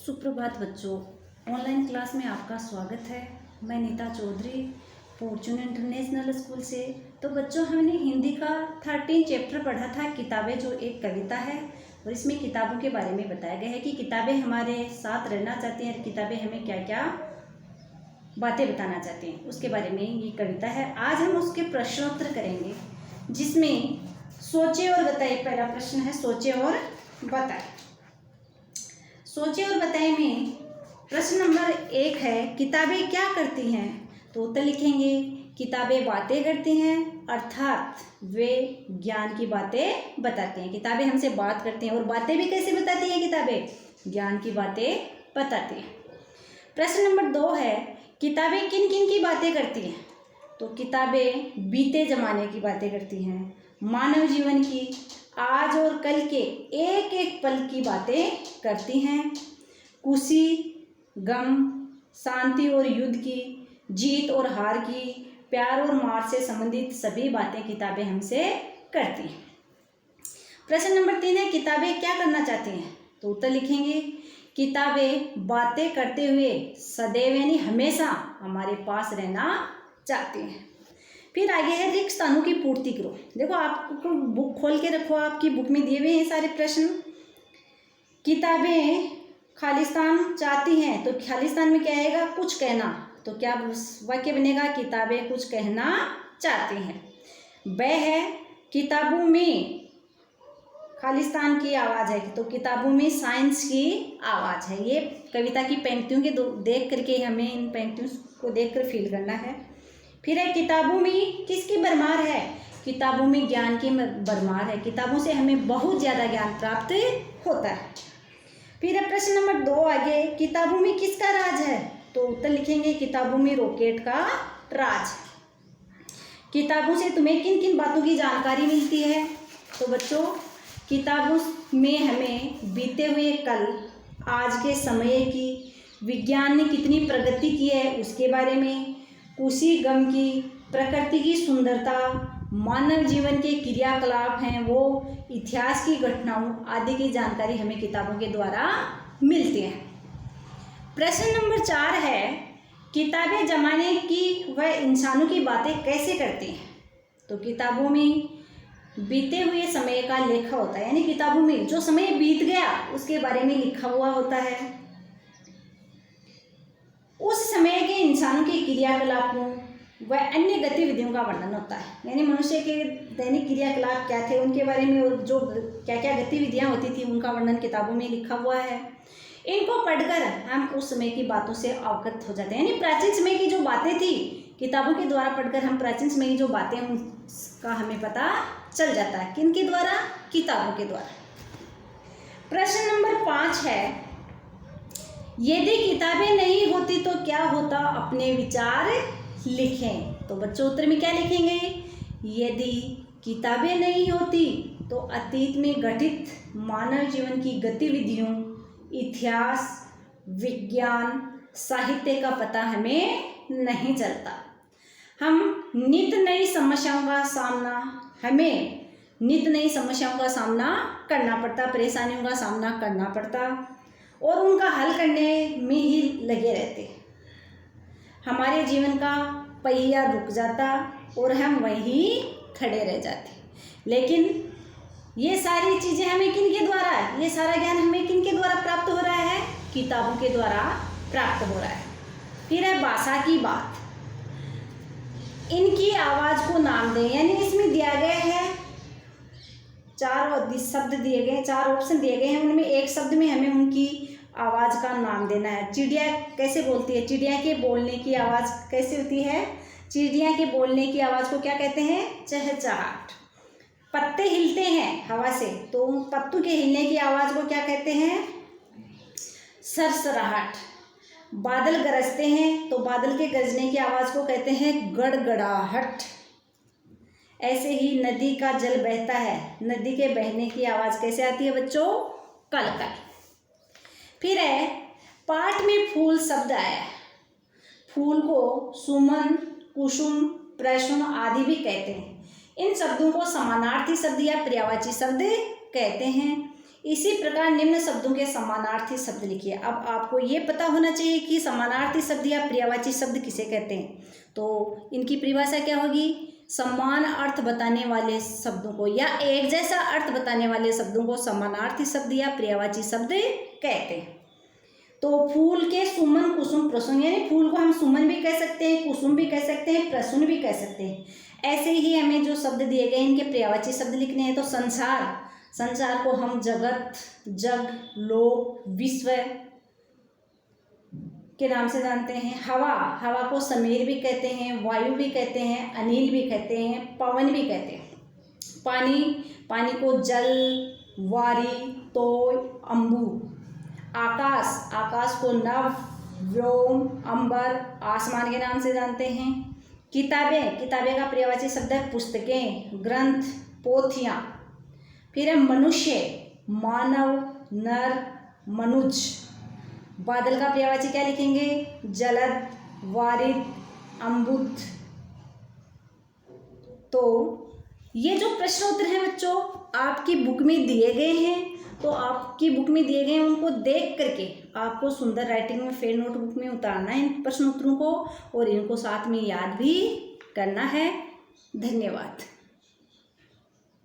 सुप्रभात बच्चों, online class में आपका स्वागत है। मैं Neeta Chaudhary Fortune International School से। तो बच्चों, हमने हिंदी का 13 चैप्टर पढ़ा था, किताबें, जो एक कविता है। और इसमें किताबों के बारे में बताया गया है कि किताबें हमारे साथ रहना चाहती हैं और किताबें हमें क्या क्या बातें बताना चाहती हैं, उसके बारे में ये कविता है। आज हम उसके प्रश्नोत्तर करेंगे, जिसमें सोचे और बताए। पहला प्रश्न है सोचे और बताए। सोचे और बताए में प्रश्न नंबर 1 है, किताबें क्या करती हैं? तो उत्तर लिखेंगे, किताबें बातें करती हैं, अर्थात वे ज्ञान की बातें बताती हैं। किताबें हमसे बात करती हैं, और बातें भी कैसे बताती हैं? किताबें ज्ञान की बातें बताती हैं। प्रश्न नंबर 2 है, किताबें किन किन की बातें करती हैं? तो किताबें बीते जमाने की बातें करती हैं, मानव जीवन की, आज और कल के एक एक पल की बातें करती हैं, खुशी, गम, शांति और युद्ध की, जीत और हार की, प्यार और मार से संबंधित सभी बातें किताबें हमसे करती हैं। प्रश्न नंबर 3 है, किताबें क्या करना चाहती हैं? तो उत्तर लिखेंगे, किताबें बातें करते हुए सदैव यानी हमेशा हमारे पास रहना चाहती हैं। फिर आगे है, रिक्त स्थानों की पूर्ति करो। देखो, आपको बुक खोल के रखो, आपकी बुक में दिए हुए हैं सारे प्रश्न। किताबें खालिस्तान चाहती हैं, तो खालिस्तान में क्या आएगा? कुछ कहना। तो क्या वाक्य बनेगा? किताबें कुछ कहना चाहती हैं। वह है, किताबों में खालिस्तान की आवाज़ है, तो किताबों में साइंस की आवाज़ है। ये कविता की पंक्तियों के देख करके हमें इन पंक्तियों को देखकर फील करना है। फिर है, किताबों में किसकी भरमार है? किताबों में ज्ञान की भरमार है। किताबों से हमें बहुत ज़्यादा ज्ञान प्राप्त होता है। फिर है प्रश्न नंबर 2 आगे, किताबों में किसका राज है? तो उत्तर लिखेंगे, किताबों में रॉकेट का राज। किताबों से तुम्हें किन किन बातों की जानकारी मिलती है? तो बच्चों, किताबों में हमें बीते हुए कल, आज के समय की, विज्ञान ने कितनी प्रगति की है उसके बारे में, खुशी गम की, प्रकृति की सुंदरता, मानव जीवन के क्रियाकलाप हैं वो, इतिहास की घटनाओं आदि की जानकारी हमें किताबों के द्वारा मिलती है। प्रश्न नंबर 4 है, किताबें जमाने की व इंसानों की बातें कैसे करती हैं? तो किताबों में बीते हुए समय का लेखा होता है, यानी किताबों में जो समय बीत गया उसके बारे में लिखा हुआ होता है। उस समय के इंसानों के क्रियाकलापों व अन्य गतिविधियों का वर्णन होता है, यानी मनुष्य के दैनिक क्रियाकलाप क्या थे उनके बारे में, और जो क्या क्या गतिविधियां होती थी उनका वर्णन किताबों में लिखा हुआ है। इनको पढ़कर हम उस समय की बातों से अवगत हो जाते हैं, यानी प्राचीन समय की जो बातें थी किताबों के द्वारा पढ़कर हम प्राचीन समय की जो बातें उनका हमें पता चल जाता है। किनके द्वारा? किताबों के द्वारा। प्रश्न नंबर 5 है, यदि किताबें नहीं होती तो क्या होता? अपने विचार लिखें। तो बच्चों, उत्तर में क्या लिखेंगे? यदि किताबें नहीं होती तो अतीत में घटित मानव जीवन की गतिविधियों, इतिहास, विज्ञान, साहित्य का पता हमें नहीं चलता। हमें नित नई समस्याओं का सामना करना पड़ता, परेशानियों का सामना करना पड़ता, और उनका हल करने में ही लगे रहते। हमारे जीवन का पहिया रुक जाता और हम वहीं खड़े रह जाते। लेकिन ये सारी चीज़ें हमें किनके द्वारा, ये सारा ज्ञान हमें किनके द्वारा प्राप्त हो रहा है? किताबों के द्वारा प्राप्त हो रहा है। फिर है भाषा की बात। इनकी आवाज़ को नाम दें, यानी इसमें दिया गया है 4 शब्द दिए गए, 4 ऑप्शन दिए गए हैं, उनमें एक शब्द में हमें उनकी आवाज़ का नाम देना है। चिड़िया कैसे बोलती है? चिड़िया के बोलने की आवाज़ कैसे होती है? चिड़िया के बोलने की आवाज़ को क्या कहते हैं? चहचहाट। पत्ते हिलते हैं हवा से, तो पत्तों के हिलने की आवाज़ को क्या कहते हैं? सरसराहट। बादल गरजते हैं, तो बादल के गरजने की आवाज़ को कहते हैं गड़गड़ाहट। ऐसे ही नदी का जल बहता है, नदी के बहने की आवाज़ कैसे आती है बच्चों? कलकल। फिर है, पाठ में फूल शब्द आया है। फूल को सुमन, कुसुम, प्रसून आदि भी कहते हैं। इन शब्दों को समानार्थी शब्द या पर्यायवाची शब्द कहते हैं। इसी प्रकार निम्न शब्दों के समानार्थी शब्द लिखिए। अब आपको ये पता होना चाहिए कि समानार्थी शब्द या पर्यायवाची शब्द किसे कहते हैं। तो इनकी परिभाषा क्या होगी? समान अर्थ बताने वाले शब्दों को या एक जैसा अर्थ बताने वाले शब्दों को समानार्थी शब्द या पर्यायवाची शब्द कहते हैं। तो फूल के सुमन, कुसुम, प्रसून, यानी फूल को हम सुमन भी कह सकते हैं, कुसुम भी कह सकते हैं, प्रसून भी कह सकते हैं। ऐसे ही हमें जो शब्द दिए गए इनके पर्यायवाची शब्द लिखने हैं। तो संसार, संसार को हम जगत, जग, लोक, विश्व के नाम से जानते हैं। हवा, हवा को समीर भी कहते हैं, वायु भी कहते हैं, अनिल भी कहते हैं, पवन भी कहते हैं। पानी, पानी को जल, वारी, तोय, अम्बु। आकाश, आकाश को नभ, व्योम, अंबर, आसमान के नाम से जानते हैं। किताबें, किताबें का पर्यायवाची शब्द है पुस्तकें, ग्रंथ, पोथियाँ। फिर है मनुष्य, मानव, नर, मनुज। बादल का पर्यायवाची क्या लिखेंगे? जलद, वारिद, अम्बुद। तो ये जो प्रश्न उत्तर हैं बच्चों आपकी बुक में दिए गए हैं, तो आपकी बुक में दिए गए हैं उनको देख करके आपको सुंदर राइटिंग में फेयर नोटबुक में उतारना है इन प्रश्न उत्तरों को, और इनको साथ में याद भी करना है। धन्यवाद।